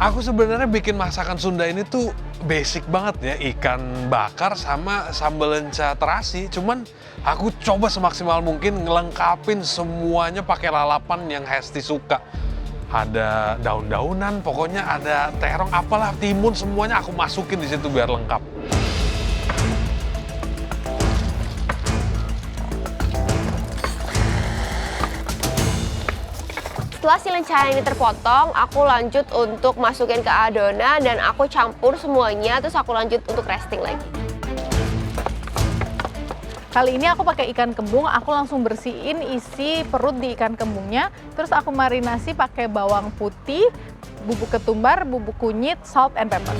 Aku sebenarnya bikin masakan Sunda ini tuh basic banget ya, ikan bakar sama sambal lenca terasi. Cuman aku coba semaksimal mungkin ngelengkapin semuanya pakai lalapan yang Hesti suka. Ada daun-daunan, pokoknya ada terong, apalah timun, semuanya aku masukin di situ biar lengkap. Setelah si lenca ini terpotong, aku lanjut untuk masukin ke adonan dan aku campur semuanya, terus aku lanjut untuk resting lagi. Kali ini aku pakai ikan kembung, aku langsung bersihin isi perut di ikan kembungnya, terus aku marinasi pakai bawang putih, bubuk ketumbar, bubuk kunyit, salt and pepper.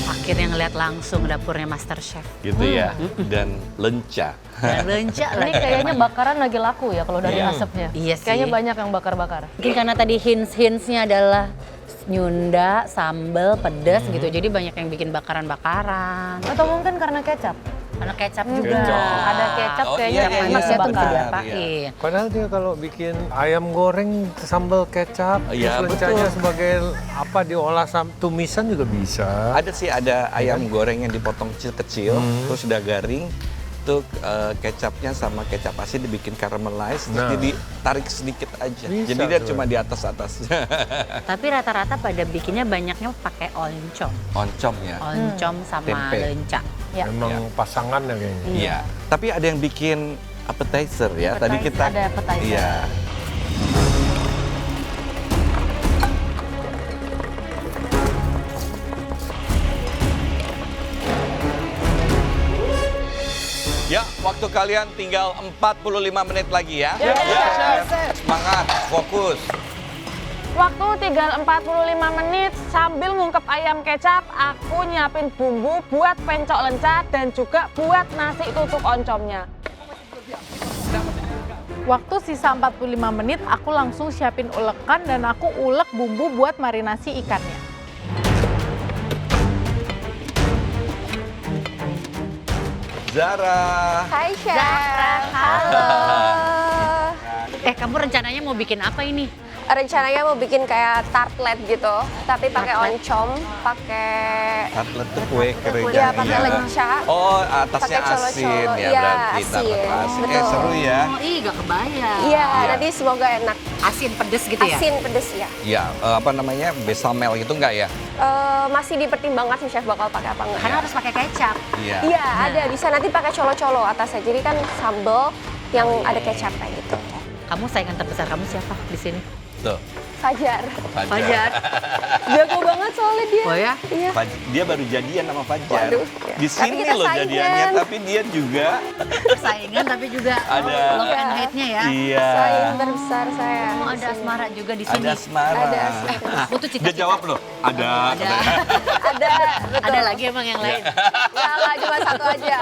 Akhirnya ngeliat langsung dapurnya Master Chef. Gitu ya, dan lenca. Dan lenca Ini lagi. kayaknya bakaran lagi laku ya kalau dari asapnya. Iya sih. Kayaknya banyak yang bakar-bakar. Mungkin karena tadi hints-hintsnya adalah nyunda, sambal, pedas gitu. Jadi banyak yang bikin bakaran-bakaran. Atau mungkin karena kecap. Karena kecap juga. Ada kecap Oh, kayaknya iya, enak iya, bakar. benar. Diapain. Padahal dia kalau bikin ayam goreng sambal kecap, Iya, terus lencanya betul. sebagai apa diolah tumisan juga bisa. Ada sih, ada ayam goreng yang dipotong kecil-kecil, terus udah garing. Itu kecapnya sama kecap asin dibikin caramelize, terus Nah. ditarik sedikit aja. Bisa Jadi dia tuh. cuma di atas-atasnya. Tapi rata-rata pada bikinnya banyaknya pakai oncom. Oncom ya. Oncom sama Tempe. lenca. Ya. Memang pasangannya kayaknya. Iya. Tapi ada yang bikin appetizer ya. Tadi kita Ada appetizer. Iya. Ya, waktu kalian tinggal 45 menit lagi ya. Ya, semangat, fokus. Waktu tinggal 45 menit sambil ngungkep ayam kecap, aku nyiapin bumbu buat pencok lenca dan juga buat nasi tutuk oncomnya. Waktu sisa 45 menit, aku langsung siapin ulekan dan aku ulek bumbu buat marinasi ikannya. Zara. Hai Chef. Halo. Kamu rencananya mau bikin apa ini? Rencananya mau bikin kayak tartlet gitu, tapi pakai Tartlet? oncom, pakai Tartlet tuh kue kering. Iya, pakai lenca. Oh, atasnya Pakai colo-colo. asin ya Iya, berarti. asin. Tartlet asin. Betul. Seru ya. Oh, gak kebayang. Iya, Iya. nanti semoga enak. Asin pedes gitu ya? Asin pedes ya. Iya, apa namanya? Bechamel gitu enggak ya? Masih dipertimbangkan sih chef bakal pakai apa enggak. Karena harus pakai kecap. Iya. Iya, ada bisa nanti pakai colo-colo atasnya. Jadi kan sambal yang ada kecapnya gitu. Kamu saingan terbesar kamu siapa di sini? Tuh. Fajar. Fajar. Jago banget soalnya dia. Oh ya? Iya. Dia baru jadian sama Fajar. Waduh. Di Tapi sini kita loh saingan. jadiannya, tapi dia juga Saingan tapi juga Ada. love and hate-nya ya. iya. Saing terbesar saya. Oh, ada asmara juga di sini. Ada asmara. Ada asmara. Aku tuh cita-cita. Dia jawab loh, ada. Ada. Ada, betul. Ada lagi emang yang lain. Nggak, cuma satu aja.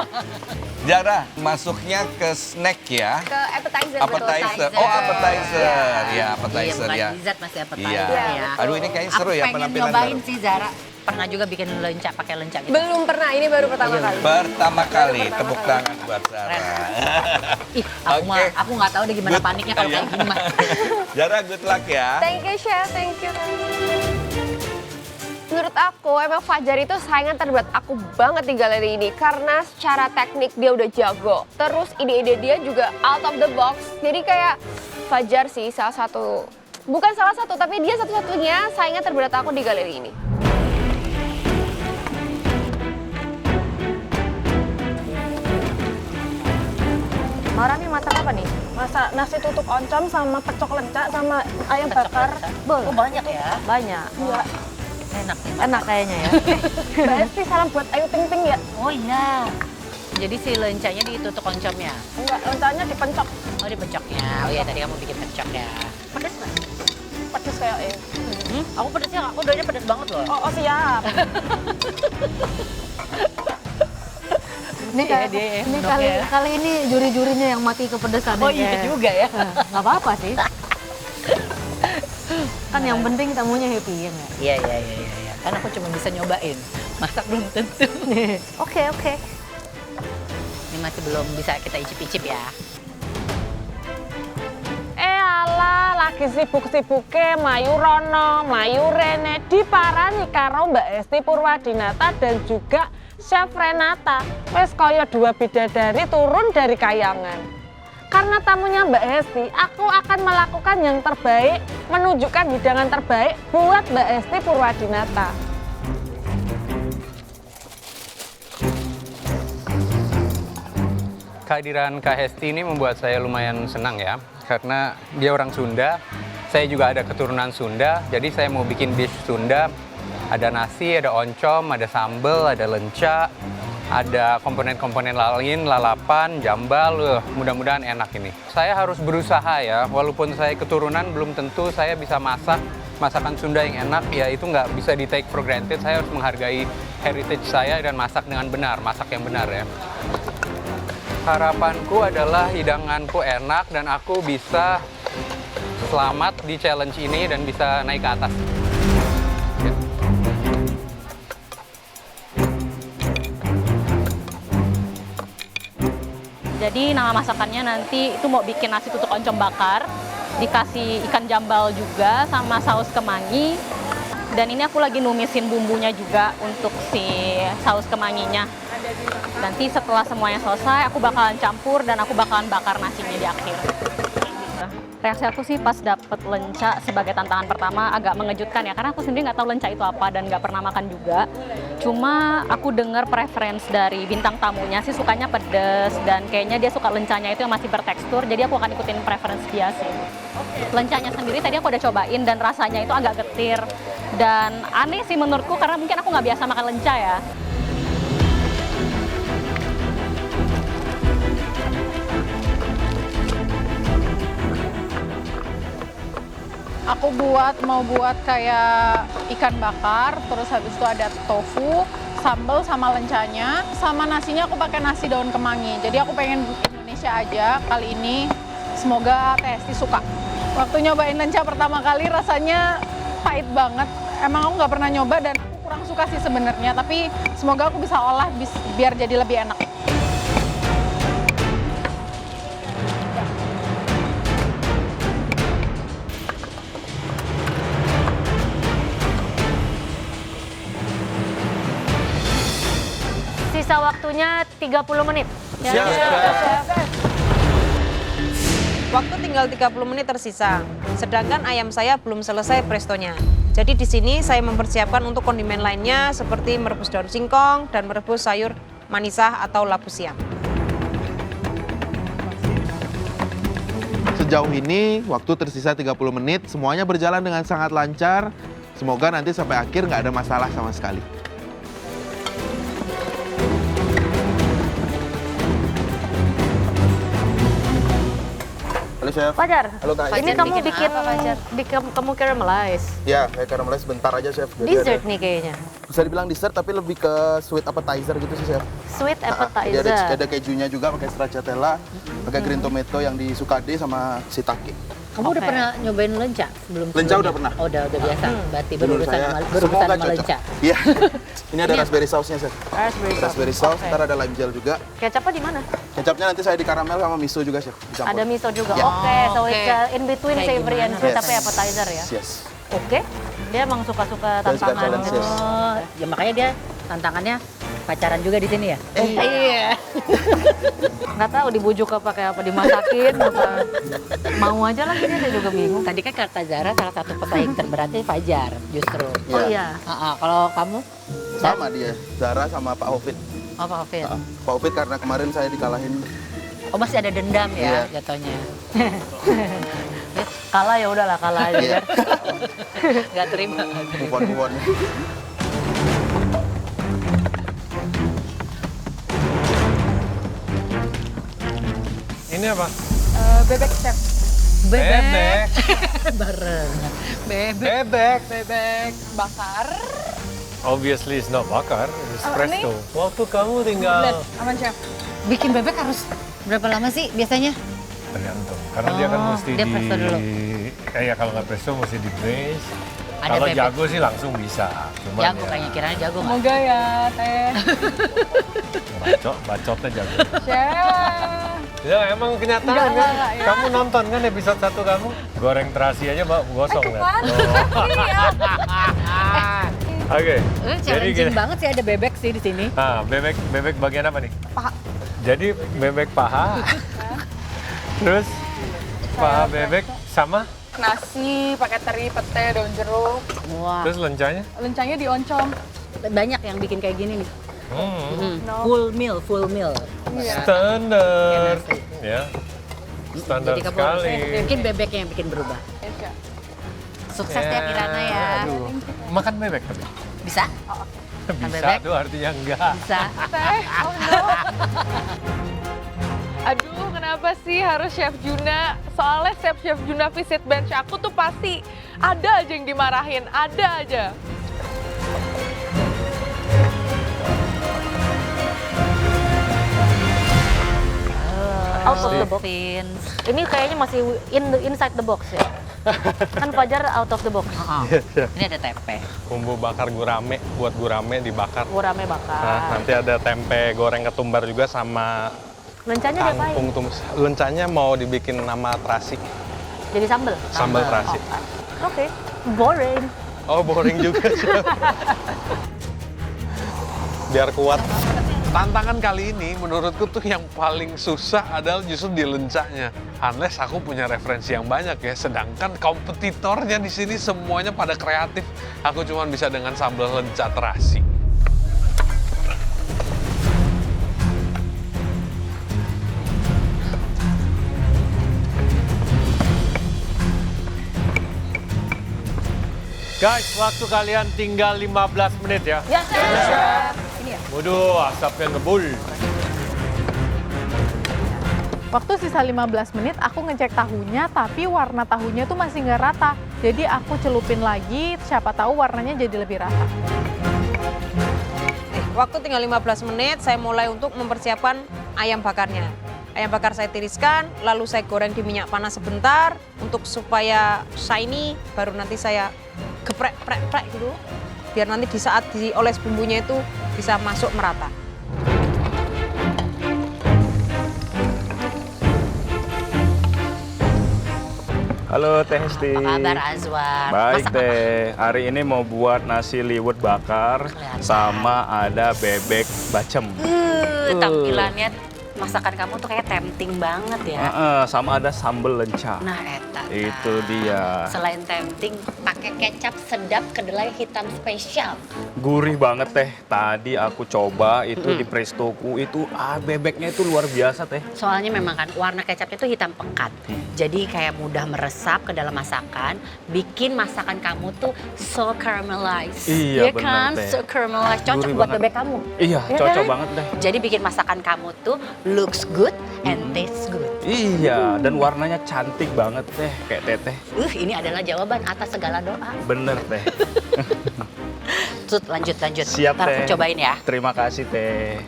Zara, masuknya ke snack ya. Ke appetizer, Appetizer. betul. Oh, appetizer. Iya. Ya, appetizer Iya, ya. bukan dessert masih appetizer Iya. ya. Aduh, ini kayaknya seru ya Aku pengen penampilan nyobain baru. sih Zara. Pernah juga bikin lenca pakai lenca gitu. Belum pernah, ini baru pertama kali. Pertama kali, pertama tepuk kali. tangan buat Zara. Ih, aku Oke. aku nggak tahu deh gimana Good. paniknya kalau kayak gini mah. Zara, good luck ya. Thank you, Chef. Thank you. Menurut aku, emang Fajar itu saingan terberat aku banget di galeri ini. Karena secara teknik dia udah jago. Terus ide-ide dia juga out of the box. Jadi kayak Fajar sih salah satu, bukan salah satu, tapi dia satu-satunya saingan terberat aku di galeri ini. Mara nih masak apa nih? Masak nasi tutuk oncom sama pecok lenca sama ayam bakar. Oh, banyak ya. Banyak. Iya. Enak nih. Enak kayaknya ya. Mbak Esti, salam buat Ayu Ting Ting ya. Oh iya. Jadi si lencanya ditutuk oncomnya. Enggak, lencanya dipencok. Oh di pecoknya. Oh iya tadi kamu bikin pecok ya. Pedes nggak? Pedes kayak Aku pedesnya, aku udahnya pedes banget loh. Oh, siap. Ini, Iya, dia ya, ini dok ya. kali ini juri-jurinya yang mati kepedesan. Oh iya juga ya. Nggak apa-apa sih. Kan yang penting tamunya happy ya nggak? Iya. Kan aku cuma bisa nyobain. Masak belum tentu. Oke. Ini masih belum bisa kita icip-icip ya. Alah, lagi sibuk-sibuknya Mayu Rono, Mayu Rene diparani karo Mbak Esti Purwadinata dan juga Chef Renata. Wes kaya dua bidadari turun dari kayangan. Karena tamunya Mbak Esti, aku akan melakukan yang terbaik, menunjukkan hidangan terbaik buat Mbak Esti Purwadinata. Kehadiran Kak Hesti ini membuat saya lumayan senang ya, karena dia orang Sunda, saya juga ada keturunan Sunda, jadi saya mau bikin dish Sunda, ada nasi, ada oncom, ada sambal, ada lenca, ada komponen-komponen lain, lalapan, jambal, mudah-mudahan enak ini. Saya harus berusaha ya, walaupun saya keturunan belum tentu saya bisa masak masakan Sunda yang enak, ya itu nggak bisa di take for granted, saya harus menghargai heritage saya dan masak dengan benar, masak yang benar ya. Harapanku adalah hidanganku enak dan aku bisa selamat di challenge ini dan bisa naik ke atas. Ya. Jadi nama masakannya nanti itu mau bikin nasi tutuk oncom bakar, dikasih ikan jambal juga sama saus kemangi. Dan ini aku lagi numisin bumbunya juga untuk si saus kemanginya. Nanti setelah semuanya selesai, aku bakalan campur dan aku bakalan bakar nasinya di akhir. Reaksi aku sih pas dapet lenca sebagai tantangan pertama agak mengejutkan ya, karena aku sendiri nggak tahu lenca itu apa dan nggak pernah makan juga. Cuma aku dengar preference dari bintang tamunya sih sukanya pedes dan kayaknya dia suka lencanya itu yang masih bertekstur, jadi aku akan ikutin preference dia sih. Lencanya sendiri tadi aku udah cobain dan rasanya itu agak getir dan aneh sih menurutku karena mungkin aku nggak biasa makan lenca ya. Aku mau buat kayak ikan bakar, terus habis itu ada tofu, sambal sama lencanya, sama nasinya aku pakai nasi daun kemangi. Jadi aku pengen Indonesia aja kali ini. Semoga Teh suka. Waktu nyobain lenca pertama kali rasanya pahit banget. Emang aku nggak pernah nyoba dan aku kurang suka sih sebenarnya. Tapi semoga aku bisa olah biar jadi lebih enak. Sisa waktunya 30 menit. Waktu tinggal 30 menit tersisa, sedangkan ayam saya belum selesai prestonya. Jadi di sini saya mempersiapkan untuk kondimen lainnya seperti merebus daun singkong dan merebus sayur manisah atau labu siam. Sejauh ini, waktu tersisa 30 menit, semuanya berjalan dengan sangat lancar. Semoga nanti sampai akhir nggak ada masalah sama sekali. Halo Chef. Fajar, Halo Kak. ini kamu kamu caramelize. Ya, kayak caramelize bentar aja Chef. Jadi Dessert nih kayaknya. bisa dibilang dessert tapi lebih ke sweet appetizer gitu sih Chef. Sweet Jadi appetizer. ada kejunya juga, pakai stracciatella, pakai green tomato yang disukade sama shiitake. Kamu udah pernah nyobain lenca sebelum? Lenca udah pernah. Oh, udah biasa. Berarti Menurut berurusan saya sama semoga cocok. lenca. Iya. Ini ada raspberry sauce-nya Chef. Raspberry Sauce, Oke. ntar ada lime gel juga. Kecapnya di mana? Kecapnya nanti saya di karamel sama miso juga Chef. Dicampur. Ada miso juga. Ya. Oke, so Oke. it's in between Kayak savory and gimana? sweet Yes. tapi appetizer ya. Yes. Oke. Dia emang suka-suka Saya suka tantangan challenge, gitu. yes. Oh, ya makanya dia tantangannya pacaran juga di sini ya? Iya. Nggak tahu dibujuk ke pakai apa, dimasakin apa. Mau aja lagi dia juga bingung. Tadi kan Kartazara salah satu pesaing terberatnya Fajar justru. Oh iya. Kalau kamu? Sama dia, Zara sama Pak Hofit. Oh, Pak Hafid. Pak Hofit karena kemarin saya dikalahin. Oh, masih ada dendam ya Iya. jatuhnya. Kalah ya udahlah, kalah aja. Iya. Nggak terima. Move on. Ini apa? Bebek chef. Bebek. Bareng. Bebek. Bebek bakar. Obviously it's not bakar, it's presto. Waktu kamu tinggal Aman chef. Bikin bebek harus berapa lama sih biasanya? tergantung. Karena dia kan mesti dia presto dulu. ya kalau nggak presto mesti di braise. Ada Kalau bebek. jago sih langsung bisa. Cuman Jago ya, kayaknya kiranya jago nggak? Semoga ya Teh. Cok, bacotnya jago. Chef. Ya emang kenyataan kan? Enggak, ya. Kamu nonton kan episode 1 kamu? Goreng terasi aja gosong kan? Oke. Challenging banget sih, ada bebek sih di sini. Ah, bebek bagian apa nih? Paha. Jadi bebek paha. Terus paha bebek sama Nasi pakai teri, pete, daun jeruk. Wah, terus lencanya? Lencanya dioncom. banyak yang bikin kayak gini nih. No. Full meal. Iya. Standar. Ya. Standar Jadi kamu sekali. mungkin bebeknya yang bikin berubah. Iya. Sukses ya Kirana ya. Aduh. Makan bebek tapi? Bisa? Bisa bebek? tuh artinya enggak. Bisa. Oh no. Aduh, kenapa sih harus Chef Juna? Soalnya Chef Juna visit bench aku tuh pasti ada aja yang dimarahin, ada aja. Out of the box. Ini kayaknya masih inside the box ya. Kan Fajar out of the box. Ini ada tempe. Bumbu bakar gurame, buat gurame dibakar. Gurame bakar. Nah, nanti ada tempe goreng ketumbar juga sama Lencanya diapain? kangkung tumis. Lencanya mau dibikin nama terasi, Jadi sambel? sambal terasi. Oke. Boring. Oh, boring juga sih. Biar kuat. Tantangan kali ini menurutku tuh yang paling susah adalah justru di lencanya. Unless aku punya referensi yang banyak ya, sedangkan kompetitornya di sini semuanya pada kreatif. Aku cuma bisa dengan sambal lenca terasi. Guys, waktu kalian tinggal 15 menit ya. Ya, Chef. Ini ya. Waduh, asapnya ngebul. Waktu sisa 15 menit aku ngecek tahunya, tapi warna tahunya tuh masih nggak rata. Jadi aku celupin lagi, siapa tahu warnanya jadi lebih rata. Waktu tinggal 15 menit, saya mulai untuk mempersiapkan ayam bakarnya. Ayam bakar saya tiriskan, lalu saya goreng di minyak panas sebentar untuk supaya shiny, baru nanti saya geprek-prek gitu. Biar nanti di saat dioles bumbunya itu bisa masuk merata. Halo Teh Hesti. Apa kabar Azwar? Baik Masak Teh, hari ini mau buat nasi liwet bakar sama ada bebek bacem. Tampilannya masakan kamu tuh kayak tempting banget ya. Sama ada sambal lenca. Nah, eta. Itu dia. Selain tempting, pakai kecap sedap kedelai hitam spesial. Gurih banget Teh. Tadi aku coba itu di prestoku itu bebeknya itu luar biasa Teh. Soalnya memang kan warna kecapnya tuh hitam pekat. Jadi kayak mudah meresap ke dalam masakan, bikin masakan kamu tuh so caramelized. Iya, ya bener, kan? Teh. So caramelized. Cocok Gurih buat banget. bebek kamu. Iya, Ya cocok kan? banget Teh. Jadi bikin masakan kamu tuh looks good and tastes good. Iya, dan warnanya cantik banget Teh, kayak Teteh. Ini adalah jawaban atas segala doa. Bener Teh. Tut, lanjut. Siap Ntar Teh. aku cobain ya. Terima kasih Teh.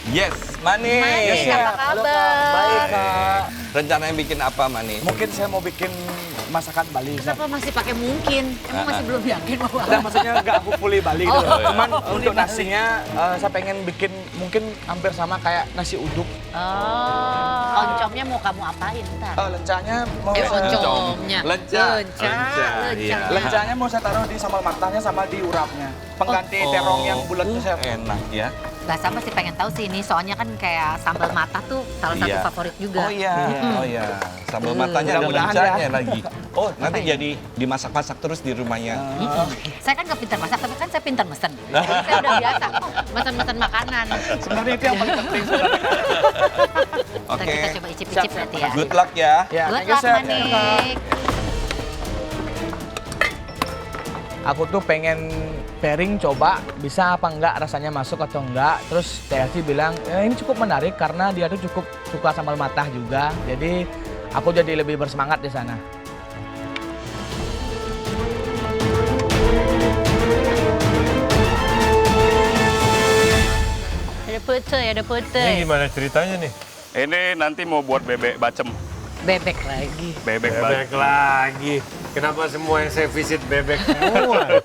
Yes, Mani. Mani, apa kabar? Baik, Kak. Rencananya bikin apa, Mani? Mungkin saya mau bikin masakan Bali. Kenapa masih pakai mungkin? Emang masih belum yakin mau Nah, maksudnya nggak aku fully Bali gitu. Oh, Cuman fully untuk Bali. nasinya saya pengen bikin mungkin hampir sama kayak nasi uduk. Oh, oncomnya mau kamu apain ntar? Lencanya mau oncomnya. Lenca. Lenca. Lencanya mau saya taruh di sambal matahnya sama di urapnya. Pengganti terong yang bulat itu saya. Enak ya. Gak sama sih, pengen tahu sih ini, soalnya kan kayak sambal mata tuh salah satu Iya. favorit juga. Oh iya. Sambal matanya ada Mudah-mudahan lencanya ya. lagi. Oh, nanti jadi dimasak-masak terus di rumahnya. Saya kan gak pintar masak, tapi kan saya pintar mesen. Jadi saya udah biasa mesen-mesen makanan. Sebenarnya itu yang paling penting sebenarnya. Ntar Oke. kita coba icip-icip berarti ya. Good luck ya. Good luck, Manik. Aku tuh pengen pairing coba bisa apa enggak rasanya masuk atau enggak. Terus TLC bilang ini cukup menarik karena dia tuh cukup suka sambal matah juga. Jadi aku jadi lebih bersemangat di sana. Ada pete. Ini gimana ceritanya nih? Ini nanti mau buat bebek bacem. Bebek lagi. Bebek lagi. Kenapa semua yang saya visit bebek semua?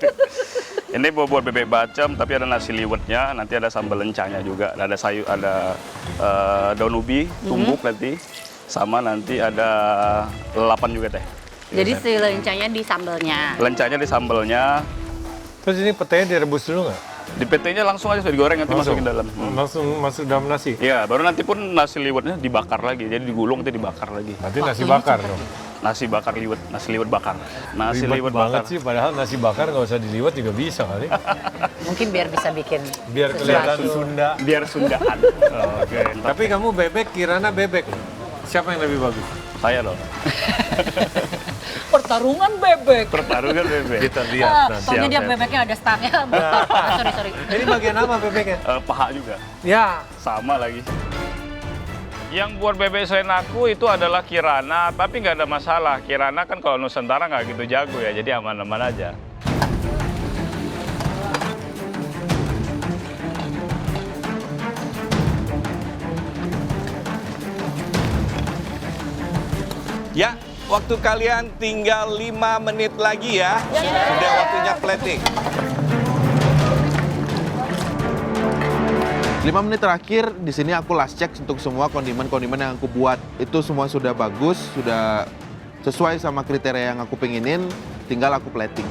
Ini buat bebek bacem, tapi ada nasi liwetnya, nanti ada sambal lencanya juga, ada sayur, ada daun ubi, tumbuk nanti, sama nanti ada lalapan juga teh. Jadi si lencanya di sambelnya. Lencanya di sambelnya. Terus ini petenya direbus dulu nggak? Di petenya langsung aja sudah digoreng, nanti masukin dalam. Langsung masuk dalam nasi? Iya, baru nanti pun nasi liwetnya dibakar lagi, jadi digulung nanti dibakar lagi. Nanti nasi bakar dong? Nasi bakar liwet, nasi liwet bakar. Nasi Ribet liwet banget bakar. sih, padahal nasi bakar nggak usah diliwet juga bisa kali. Mungkin biar bisa bikin Biar kelihatan Sunda. Biar Sundaan. Oke. Tapi kamu bebek, Kirana bebek. Siapa yang lebih bagus? Saya dong. pertarungan bebek. Pertarungan bebek. Kita lihat. Soalnya dia bebeknya ada stangnya. Sorry. Ini bagian apa bebeknya? Paha juga. Ya. Sama lagi. Yang buat bebek selain aku itu adalah Kirana, tapi nggak ada masalah. Kirana kan kalau Nusantara nggak gitu jago ya, jadi aman-aman aja. Ya, waktu kalian tinggal 5 menit lagi ya. Sudah waktunya plating. 5 menit terakhir, di sini aku last check untuk semua kondimen-kondimen yang aku buat. Itu semua sudah bagus, sudah sesuai sama kriteria yang aku pengenin, tinggal aku plating.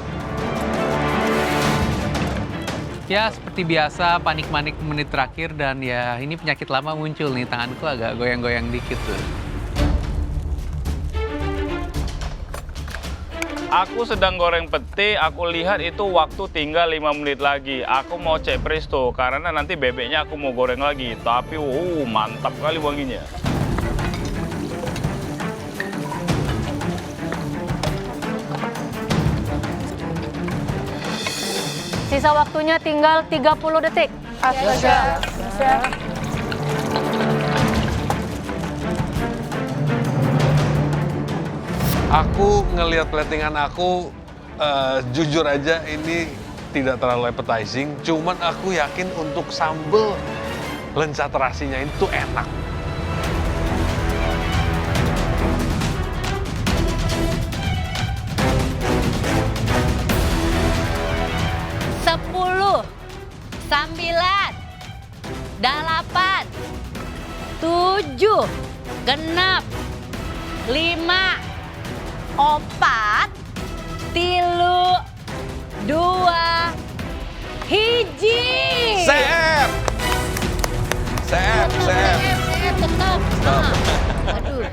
Ya, seperti biasa, panik-panik menit terakhir dan ya ini penyakit lama muncul nih, tanganku agak goyang-goyang dikit tuh. Aku sedang goreng pete, aku lihat itu waktu tinggal 5 menit lagi. Aku mau cek presto, karena nanti bebeknya aku mau goreng lagi. Tapi, mantap kali wanginya. Sisa waktunya tinggal 30 detik. Astaga. Aku ngelihat platingan aku, jujur aja ini tidak terlalu appetizing. Cuman aku yakin untuk sambal lenca terasinya itu enak. Sepuluh, 9, 8, 7, 6, 5, 4, 3, 2, 1. Sep. Tetap. Aduh.